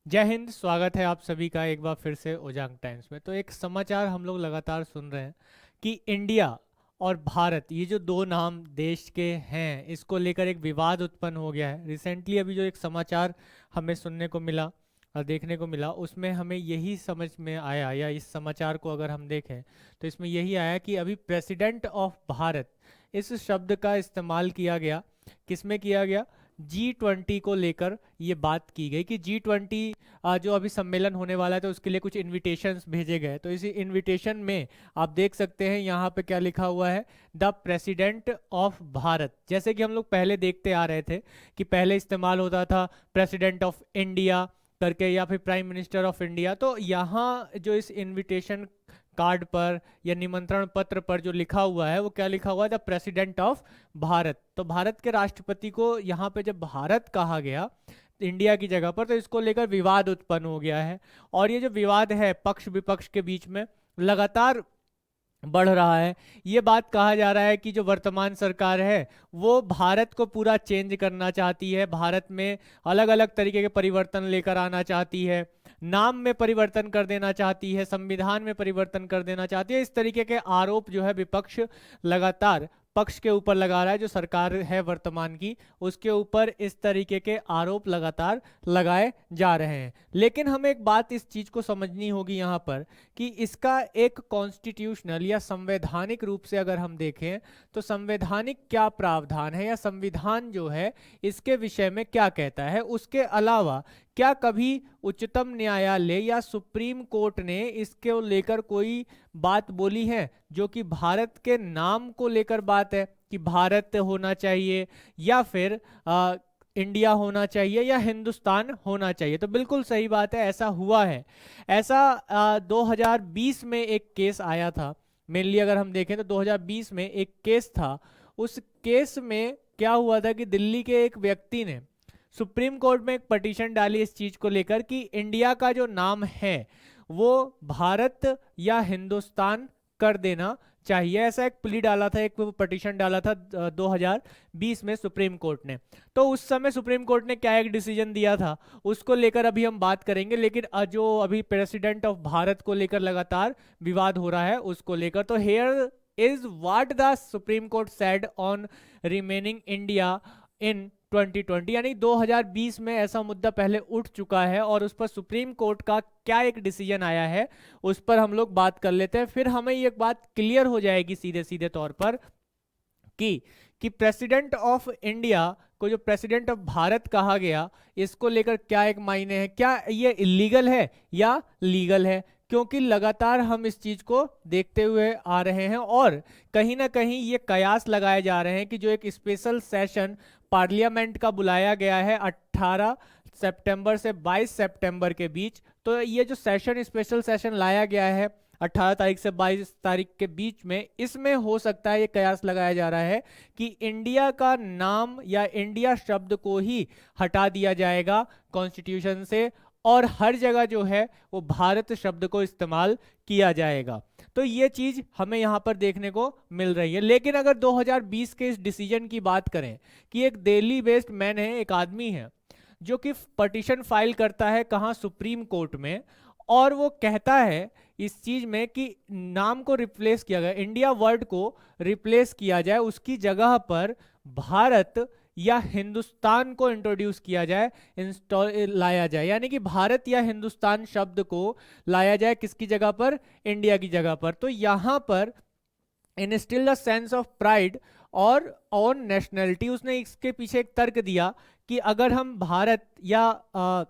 जय हिंद। स्वागत है आप सभी का एक बार फिर से ओजांग टाइम्स में। तो एक समाचार हम लोग लगातार सुन रहे हैं कि इंडिया और भारत, ये जो दो नाम देश के हैं, इसको लेकर एक विवाद उत्पन्न हो गया है। रिसेंटली अभी जो एक समाचार हमें सुनने को मिला और देखने को मिला, उसमें हमें यही समझ में आया, या इस समाचार को अगर हम देखें तो इसमें यही आया कि अभी प्रेसिडेंट ऑफ भारत, इस शब्द का इस्तेमाल किया गया। किसमें किया गया? G20 को लेकर ये बात की गई कि G20 जो अभी सम्मेलन होने वाला है तो उसके लिए कुछ इनविटेशंस भेजे गए। तो इसी इनविटेशन में आप देख सकते हैं यहाँ पे क्या लिखा हुआ है, द प्रेसिडेंट ऑफ भारत। जैसे कि हम लोग पहले देखते आ रहे थे कि पहले इस्तेमाल होता था प्रेसिडेंट ऑफ इंडिया करके या फिर प्राइम मिनिस्टर ऑफ इंडिया। तो यहाँ जो इस इनविटेशन कार्ड पर या निमंत्रण पत्र पर जो लिखा हुआ है वो क्या लिखा हुआ है, द प्रेसिडेंट ऑफ भारत। तो भारत के राष्ट्रपति को यहाँ पे जब भारत कहा गया इंडिया की जगह पर, तो इसको लेकर विवाद उत्पन्न हो गया है। और ये जो विवाद है पक्ष विपक्ष के बीच में लगातार बढ़ रहा है। ये बात कहा जा रहा है कि जो वर्तमान सरकार है वो भारत को पूरा चेंज करना चाहती है, भारत में अलग अलग तरीके के परिवर्तन लेकर आना चाहती है, नाम में परिवर्तन कर देना चाहती है, संविधान में परिवर्तन कर देना चाहती है। इस तरीके के आरोप जो है विपक्ष लगातार पक्ष के ऊपर लगा रहा है। जो सरकार है वर्तमान की, उसके ऊपर इस तरीके के आरोप लगातार लगाए जा रहे हैं। लेकिन हमें एक बात इस चीज को समझनी होगी यहाँ पर कि इसका एक कॉन्स्टिट्यूशनल या संवैधानिक रूप से अगर हम देखें तो संवैधानिक क्या प्रावधान है या संविधान जो है इसके विषय में क्या कहता है। उसके अलावा क्या कभी उच्चतम न्यायालय या सुप्रीम कोर्ट ने इसके लेकर कोई बात बोली है जो कि भारत के नाम को लेकर बात है कि भारत होना चाहिए या फिर इंडिया होना चाहिए या हिंदुस्तान होना चाहिए? तो बिल्कुल सही बात है, ऐसा हुआ है। ऐसा 2020 में एक केस आया था। मेनली अगर हम देखें तो 2020 में एक केस था। उस केस में क्या हुआ था कि दिल्ली के एक व्यक्ति ने सुप्रीम कोर्ट में एक पटिशन डाली इस चीज को लेकर कि इंडिया का जो नाम है वो भारत या हिंदुस्तान कर देना चाहिए। ऐसा एक प्ली डाला था, एक पटिशन डाला था 2020 में सुप्रीम कोर्ट ने। तो उस समय सुप्रीम कोर्ट ने क्या एक डिसीजन दिया था उसको लेकर अभी हम बात करेंगे। लेकिन जो अभी प्रेसिडेंट ऑफ भारत को लेकर लगातार विवाद हो रहा है उसको लेकर, तो here is what the supreme court said on remaining India in 2020। यानी 2020 में ऐसा मुद्दा पहले उठ चुका है और उस पर सुप्रीम कोर्ट का क्या एक डिसीजन आया है उस पर हम लोग बात कर लेते हैं। फिर हमें ये बात क्लियर हो जाएगी सीधे सीधे तौर पर कि प्रेसिडेंट ऑफ इंडिया को जो प्रेसिडेंट ऑफ भारत कहा गया, इसको लेकर क्या एक मायने है, क्या ये इलीगल है या लीगल है? क्योंकि लगातार हम इस चीज को देखते हुए आ रहे हैं और कहीं ना कहीं ये कयास लगाए जा रहे हैं कि जो एक स्पेशल सेशन पार्लियामेंट का बुलाया गया है 18 सितंबर से 22 सितंबर के बीच, तो ये जो सेशन स्पेशल सेशन लाया गया है 18 तारीख से 22 तारीख के बीच में, इसमें हो सकता है ये कयास लगाया जा रहा है कि इंडिया का नाम या इंडिया शब्द को ही हटा दिया जाएगा कॉन्स्टिट्यूशन से और हर जगह जो है वो भारत शब्द को इस्तेमाल किया जाएगा। तो ये चीज हमें यहाँ पर देखने को मिल रही है। लेकिन अगर 2020 के इस डिसीजन की बात करें कि एक दिल्ली बेस्ड मैन है, एक आदमी है जो कि पटिशन फाइल करता है कहाँ, सुप्रीम कोर्ट में, और वो कहता है इस चीज में कि नाम को रिप्लेस किया गया, इंडिया वर्ड को रिप्लेस किया जाए, उसकी जगह पर भारत या हिंदुस्तान को इंट्रोड्यूस किया जाए, लाया जाए। यानी कि भारत या हिंदुस्तान शब्द को लाया जाए किसकी जगह पर? इंडिया की जगह पर। तो यहां पर इनस्टिल द सेंस ऑफ प्राइड और ऑन नेशनलिटी, उसने इसके पीछे एक तर्क दिया कि अगर हम भारत या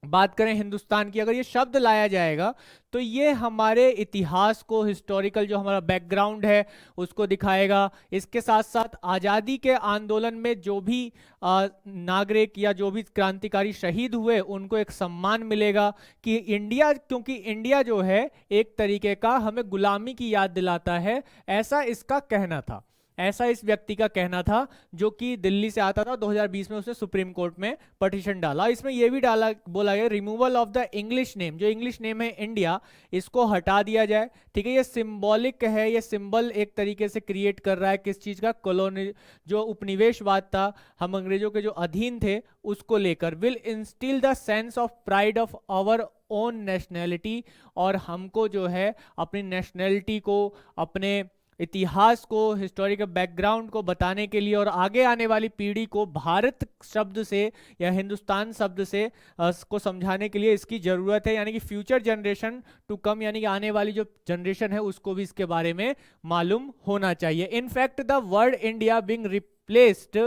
बात करें हिंदुस्तान की, अगर ये शब्द लाया जाएगा तो ये हमारे इतिहास को, हिस्टोरिकल जो हमारा बैकग्राउंड है उसको दिखाएगा। इसके साथ साथ आज़ादी के आंदोलन में जो भी नागरिक या जो भी क्रांतिकारी शहीद हुए उनको एक सम्मान मिलेगा कि इंडिया, क्योंकि इंडिया जो है एक तरीके का हमें गुलामी की याद दिलाता है, ऐसा इसका कहना था। ऐसा इस व्यक्ति का कहना था, जो कि दिल्ली से आता था। 2020 में उसने सुप्रीम कोर्ट में पटिशन डाला। इसमें यह भी डाला, बोला गया removal of the English name, जो इंग्लिश नेम है इंडिया, इसको हटा दिया जाए। ठीक है, ये सिंबॉलिक है, ये सिंबल एक तरीके से क्रिएट कर रहा है किस चीज का, कॉलोनी, जो उपनिवेशवाद था, हम अंग्रेजों के जो अधीन थे उसको लेकर। Will instil the sense of pride of our own nationality, और हमको जो है अपनी नेशनैलिटी को, अपने इतिहास को, हिस्टोरिकल बैकग्राउंड को बताने के लिए, और आगे आने वाली पीढ़ी को भारत शब्द से या हिंदुस्तान शब्द से को समझाने के लिए इसकी जरूरत है। यानी कि फ्यूचर जनरेशन टू कम, यानी कि आने वाली जो जनरेशन है उसको भी इसके बारे में मालूम होना चाहिए। In fact the word India being replaced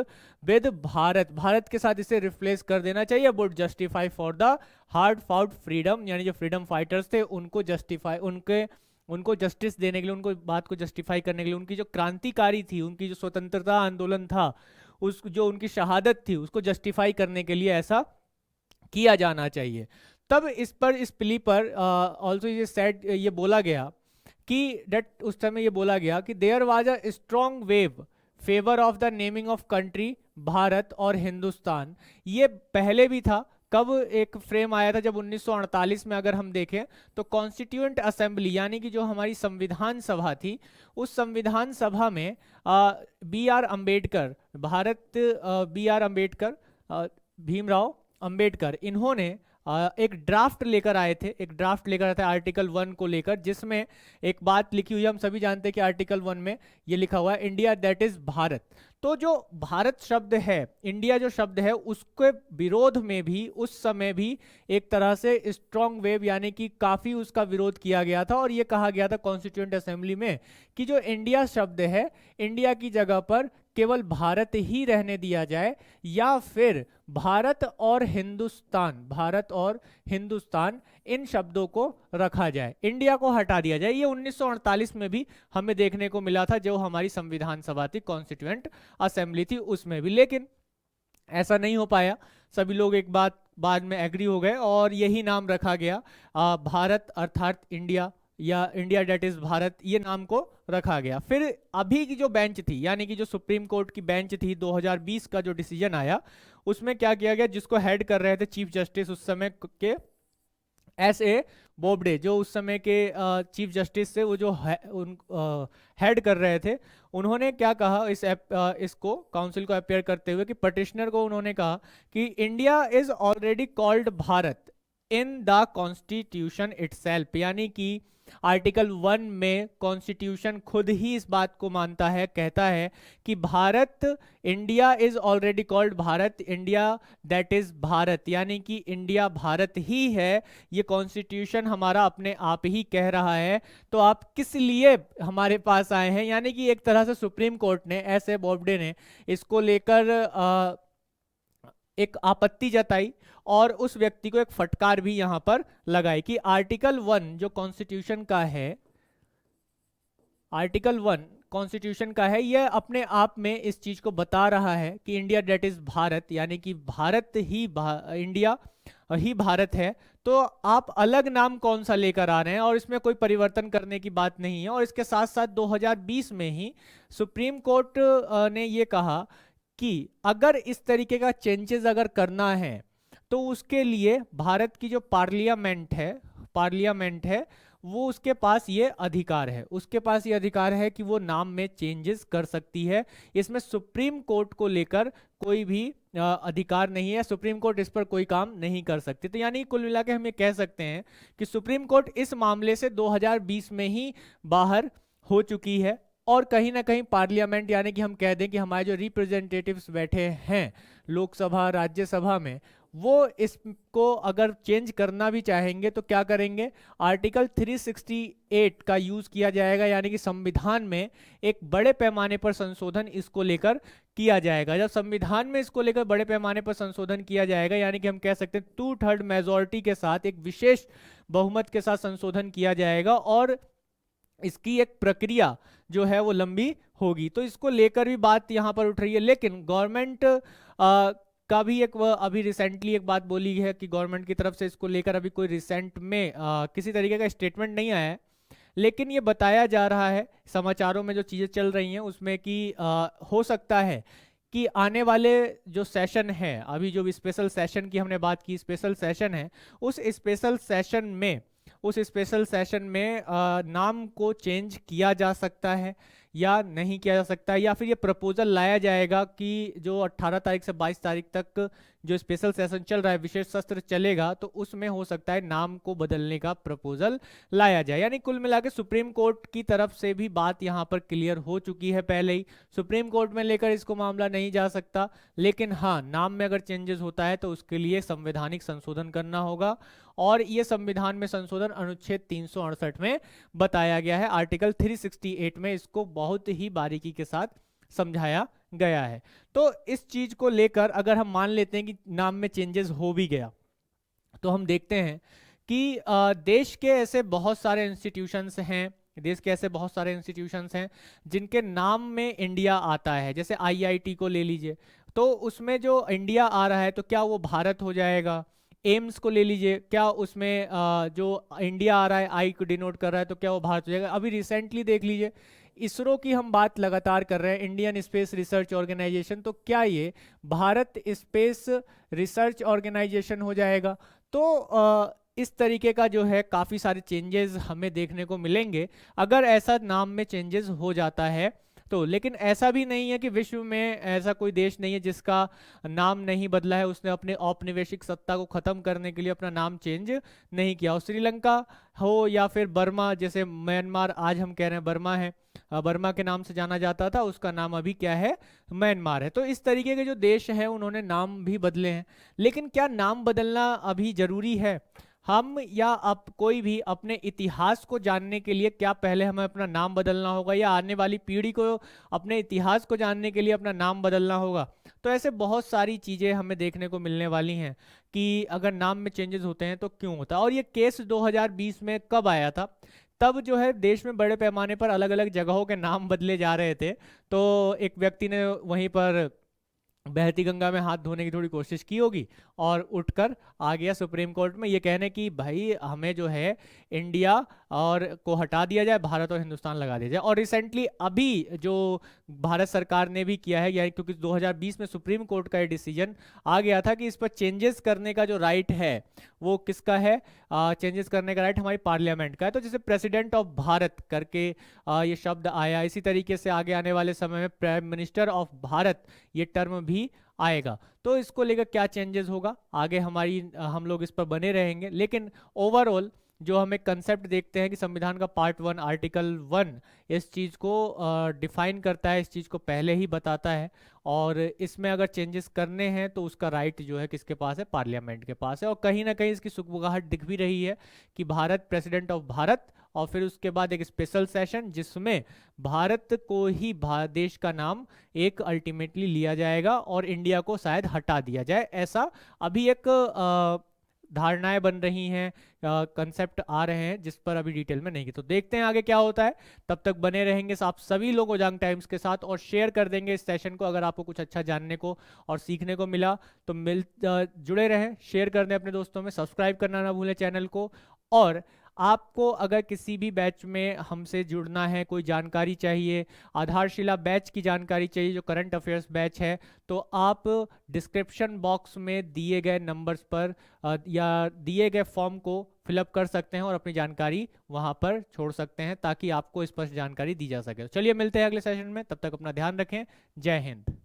with Bharat, Bharat के साथ इसे रिप्लेस कर देना चाहिए। Would justify for the hard fought freedom, यानी जो फ्रीडम फाइटर्स थे उनको जस्टिफाई, उनको जस्टिस देने के लिए, उनको बात को जस्टिफाई करने के लिए, उनकी जो क्रांतिकारी थी, उनकी जो स्वतंत्रता आंदोलन था, उस जो उनकी शहादत थी, उसको जस्टिफाई करने के लिए ऐसा किया जाना चाहिए। तब इस पर, इस प्ली पर ऑल्सो ये सेड, ये बोला गया कि डेट, उस समय ये बोला गया कि there was a strong wave favour of the naming of country Bharat और हिंदुस्तान। ये पहले भी था। कब एक फ्रेम आया था, जब 1948 में अगर हम देखें तो कॉन्स्टिट्यूएंट असेंबली, यानी कि जो हमारी संविधान सभा थी, उस संविधान सभा में B R Ambedkar, B R Ambedkar, Bhimrao Ambedkar, इन्होंने एक ड्राफ्ट लेकर आए थे, एक ड्राफ्ट लेकर आए थे आर्टिकल 1 को लेकर, जिसमें एक बात लिखी हुई है। हम सभी जानते हैं कि आर्टिकल 1 में ये लिखा हुआ है इंडिया दैट इज भारत। तो जो भारत शब्द है, इंडिया जो शब्द है, उसके विरोध में भी उस समय भी एक तरह से स्ट्रॉन्ग वेव, यानी कि काफी उसका विरोध किया गया था। और ये कहा गया था कॉन्स्टिट्यूएंट असेंबली में कि जो इंडिया शब्द है, इंडिया की जगह पर केवल भारत ही रहने दिया जाए, या फिर भारत और हिंदुस्तान, भारत और हिंदुस्तान, इन शब्दों को रखा जाए, इंडिया को हटा दिया जाए। ये 1948 में भी हमें देखने को मिला था, जो हमारी संविधान सभा थी, कॉन्स्टिट्यूएंट असेंबली थी, उसमें भी। लेकिन ऐसा नहीं हो पाया, सभी लोग एक बात बाद में एग्री हो गए और यही नाम रखा गया, भारत अर्थात इंडिया, या इंडिया डेट इज भारत, ये नाम को रखा गया। फिर अभी की जो बेंच थी, यानी कि जो सुप्रीम कोर्ट की बेंच थी, 2020 का जो डिसीजन आया, उसमें क्या किया गया, जिसको हेड कर रहे थे चीफ जस्टिस उस समय के S.A. बोबडे, जो उस समय के चीफ जस्टिस से वो जो हेड कर रहे थे, उन्होंने क्या कहा, इसको काउंसिल को अपेयर करते हुए, कि पटिशनर को उन्होंने कहा कि India is already called Bharat in the constitution itself, यानी कि आर्टिकल 1 में कॉन्स्टिट्यूशन खुद ही इस बात को मानता है, कहता है कि Bharat, India is already called Bharat, India that is Bharat, यानी कि इंडिया भारत ही है। ये कॉन्स्टिट्यूशन हमारा अपने आप ही कह रहा है, तो आप किस लिए हमारे पास आए हैं। यानी कि एक तरह से सुप्रीम कोर्ट ने, S.A. बोबडे ने इसको लेकर एक आपत्ति जताई और उस व्यक्ति को एक फटकार भी यहां पर लगाई कि आर्टिकल 1 जो कॉन्स्टिट्यूशन का है, आर्टिकल 1 कॉन्स्टिट्यूशन का है, यह अपने आप में इस चीज को बता रहा है कि इंडिया डेट इज भारत, यानी कि भारत ही इंडिया ही भारत है। तो आप अलग नाम कौन सा लेकर आ रहे हैं, और इसमें कोई परिवर्तन करने की बात नहीं है। और इसके साथ साथ 2020 में ही सुप्रीम कोर्ट ने ये कहा कि अगर इस तरीके का चेंजेस अगर करना है, तो उसके लिए भारत की जो पार्लियामेंट है, वो उसके पास ये अधिकार है, उसके पास ये अधिकार है कि वो नाम में चेंजेस कर सकती है। इसमें सुप्रीम कोर्ट को लेकर कोई भी अधिकार नहीं है, सुप्रीम कोर्ट इस पर कोई काम नहीं कर सकती। तो यानी कुल मिला के हम ये कह सकते हैं कि सुप्रीम कोर्ट इस मामले से 2020 में ही बाहर हो चुकी है। और कहीं ना कहीं पार्लियामेंट, यानी कि हम कह दें कि हमारे जो रिप्रेजेंटेटिव्स बैठे हैं लोकसभा, राज्यसभा में, वो इसको अगर चेंज करना भी चाहेंगे तो क्या करेंगे, आर्टिकल 368 का यूज किया जाएगा, यानी कि संविधान में एक बड़े पैमाने पर संशोधन इसको लेकर किया जाएगा। जब संविधान में इसको लेकर बड़े पैमाने पर संशोधन किया जाएगा, यानी कि हम कह सकते हैं 2/3 मेजोरिटी के साथ, एक विशेष बहुमत के साथ संशोधन किया जाएगा, और इसकी एक प्रक्रिया जो है वो लंबी होगी। तो इसको लेकर भी बात यहाँ पर उठ रही है। लेकिन गवर्नमेंट का भी एक, अभी रिसेंटली एक बात बोली है कि गवर्नमेंट की तरफ से इसको लेकर अभी कोई रिसेंट में किसी तरीके का स्टेटमेंट नहीं आया है, लेकिन ये बताया जा रहा है समाचारों में जो चीज़ें चल रही हैं उसमें कि हो सकता है कि आने वाले जो सेशन है, अभी जो स्पेशल सेशन की हमने बात की, स्पेशल सेशन है, उस स्पेशल सेशन में नाम को चेंज किया जा सकता है या नहीं किया जा सकता है, या फिर ये प्रपोजल लाया जाएगा कि जो 18 तारीख से 22 तारीख तक जो स्पेशल सेशन चल रहा है, विशेष सत्र चलेगा, तो उसमें हो सकता है नाम को बदलने का प्रपोजल लाया जाए। यानी कुल मिला के सुप्रीम कोर्ट की तरफ से भी बात यहाँ पर क्लियर हो चुकी है पहले ही, सुप्रीम कोर्ट में लेकर इसको मामला नहीं जा सकता। लेकिन हाँ, नाम में अगर चेंजेस होता है तो उसके लिए संवैधानिक संशोधन करना होगा, और ये संविधान में संशोधन अनुच्छेद 368 में बताया गया है। आर्टिकल 368 में इसको बहुत ही बारीकी के साथ समझाया गया है। तो इस चीज को लेकर अगर हम मान लेते हैं कि नाम में चेंजेस हो भी गया, तो हम देखते हैं कि देश के ऐसे बहुत सारे इंस्टीट्यूशंस हैं, जिनके नाम में इंडिया आता है। जैसे आईआईटी को ले लीजिए, तो उसमें जो इंडिया आ रहा है तो क्या वो भारत हो जाएगा। एम्स को ले लीजिए, क्या उसमें जो इंडिया आ रहा है, आई को डिनोट कर रहा है, तो क्या वो भारत हो जाएगा। अभी रिसेंटली देख लीजिए, इसरो की हम बात लगातार कर रहे हैं, इंडियन स्पेस रिसर्च ऑर्गेनाइजेशन, तो क्या ये भारत स्पेस रिसर्च ऑर्गेनाइजेशन हो जाएगा। तो इस तरीके का जो है काफ़ी सारे चेंजेस हमें देखने को मिलेंगे अगर ऐसा नाम में चेंजेस हो जाता है तो। लेकिन ऐसा भी नहीं है कि विश्व में ऐसा कोई देश नहीं है जिसका नाम नहीं बदला है, उसने अपने औपनिवेशिक सत्ता को खत्म करने के लिए अपना नाम चेंज नहीं किया हो। श्रीलंका हो या फिर बर्मा, जैसे म्यांमार आज हम कह रहे हैं बर्मा है, बर्मा के नाम से जाना जाता था, उसका नाम अभी क्या है, म्यांमार है। तो इस तरीके के जो देश हैं उन्होंने नाम भी बदले हैं। लेकिन क्या नाम बदलना अभी जरूरी है? हम या अब कोई भी अपने इतिहास को जानने के लिए क्या पहले हमें अपना नाम बदलना होगा, या आने वाली पीढ़ी को अपने इतिहास को जानने के लिए अपना नाम बदलना होगा? तो ऐसे बहुत सारी चीज़ें हमें देखने को मिलने वाली हैं कि अगर नाम में चेंजेस होते हैं तो क्यों होता है। और ये केस 2020 में कब आया था? तब जो है देश में बड़े पैमाने पर अलग अलग जगहों के नाम बदले जा रहे थे, तो एक व्यक्ति ने वहीं पर बहती गंगा में हाथ धोने की थोड़ी कोशिश की होगी और उठकर आ गया सुप्रीम कोर्ट में ये कहने की भाई हमें जो है इंडिया और को हटा दिया जाए, भारत और हिंदुस्तान लगा दिया जाए। और रिसेंटली अभी जो भारत सरकार ने भी किया है, यानी क्योंकि 2020 में सुप्रीम कोर्ट का ये डिसीजन आ गया था कि इस पर चेंजेस करने का जो राइट है वो किसका है, चेंजेस करने का राइट हमारी पार्लियामेंट का है। तो जैसे प्रेसिडेंट ऑफ भारत करके ये शब्द आया, इसी तरीके से आगे आने वाले समय में प्राइम मिनिस्टर ऑफ भारत ये टर्म भी आएगा। तो इसको लेकर क्या चेंजेस होगा आगे हम लोग इस पर बने रहेंगे। लेकिन ओवरऑल जो हम एक कंसेप्ट देखते हैं कि संविधान का पार्ट 1 आर्टिकल 1 इस चीज़ को डिफाइन करता है, इस चीज़ को पहले ही बताता है, और इसमें अगर चेंजेस करने हैं तो उसका राइट जो है किसके पास है, पार्लियामेंट के पास है। और कहीं ना कहीं इसकी सुगबुगाहट दिख भी रही है कि भारत प्रेसिडेंट ऑफ भारत और फिर उसके बाद एक स्पेशल सेशन जिसमें भारत को ही देश का नाम एक अल्टीमेटली लिया जाएगा और इंडिया को शायद हटा दिया जाए, ऐसा अभी एक धारणाएं बन रही हैं, कंसेप्ट आ रहे हैं जिस पर अभी डिटेल में नहीं की। तो देखते हैं आगे क्या होता है। तब तक बने रहेंगे आप सभी लोग ओजांग टाइम्स के साथ और शेयर कर देंगे इस सेशन को अगर आपको कुछ अच्छा जानने को और सीखने को मिला तो जुड़े रहें, शेयर कर दें अपने दोस्तों में, सब्सक्राइब करना ना भूलें चैनल को। और आपको अगर किसी भी बैच में हमसे जुड़ना है, कोई जानकारी चाहिए, आधारशिला बैच की जानकारी चाहिए जो करंट अफेयर्स बैच है, तो आप डिस्क्रिप्शन बॉक्स में दिए गए नंबर्स पर या दिए गए फॉर्म को फिलअप कर सकते हैं और अपनी जानकारी वहां पर छोड़ सकते हैं ताकि आपको स्पष्ट जानकारी दी जा सके। चलिए मिलते हैं अगले सेशन में, तब तक अपना ध्यान रखें। जय हिंद।